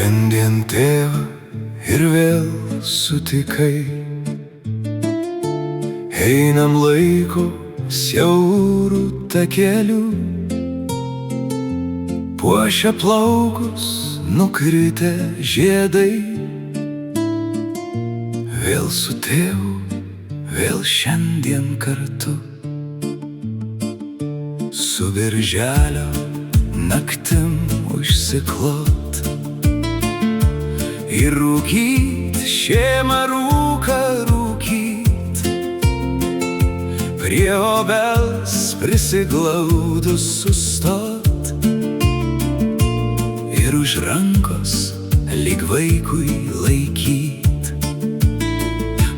Šiandien tėvą ir vėl sutikai. Einam laiko siaurų takelių, puošia plaukus nukritę žiedai. Vėl su tėvu, vėl šiandien kartu, su birželio naktim užsiklot ir rūkyt, šeimą rūką rūkyt, prie obels prisiglaudus sustot ir už rankos lyg vaikui laikyt.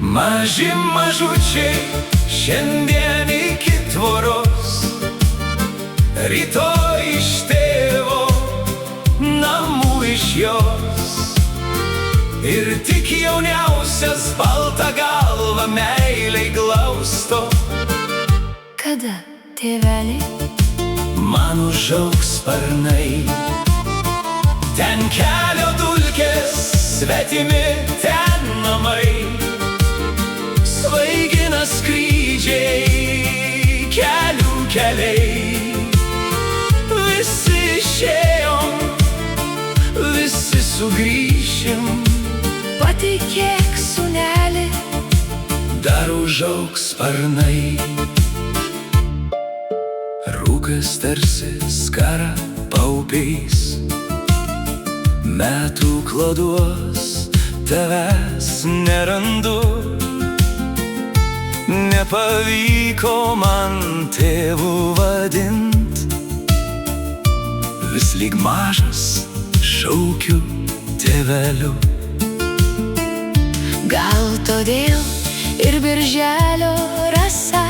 Maži mažučiai šiandien iki tvoros, rytoj iš tėvo, namų iš jos. Ir tik jauniausias baltą galvą meiliai glausto. Kada, tėveli? Man užaugs sparnai, ten kelio dulkės, svetimi ten namai. Svaigina skrydžiai, kelių keliai. Visi išėjom, visi sugrįšim. Patikėk, sūneli, dar užaugs sparnai. Rūkas tarsi skara paupiais, metų kloduos tavęs nerandu. Nepavyko man tėvų vadint, vis lyg mažas šaukiu tėveliu. gal todėl ir birželio rasa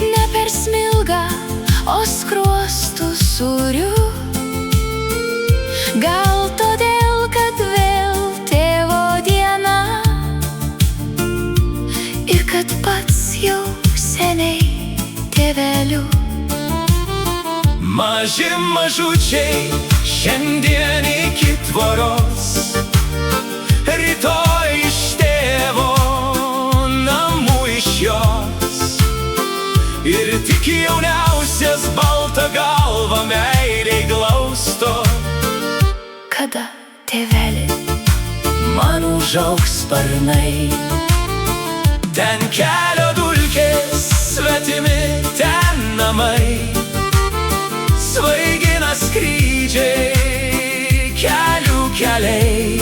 ne per smilga, o skruostų sūriu. Gal todėl, kad vėl tėvo diena ir kad pats jau seniai tėveliu. Maži mažučiai šiandien iki tvoros, rytoj iš tėvo, namų iš jos. Ir tik jauniausias baltą galvą meiliai glausto. Kada, tėveli? Man užaugs sparnai, ten kelio dulkės, svetimi ten namai. Svaigina skrydžiai, kelių keliai.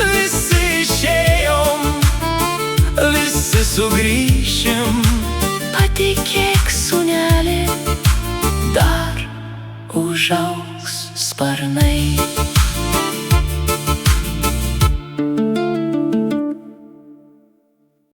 Visi išėjom, visi sugrįšim. Patikėk, sūneli, dar užaugs sparnai.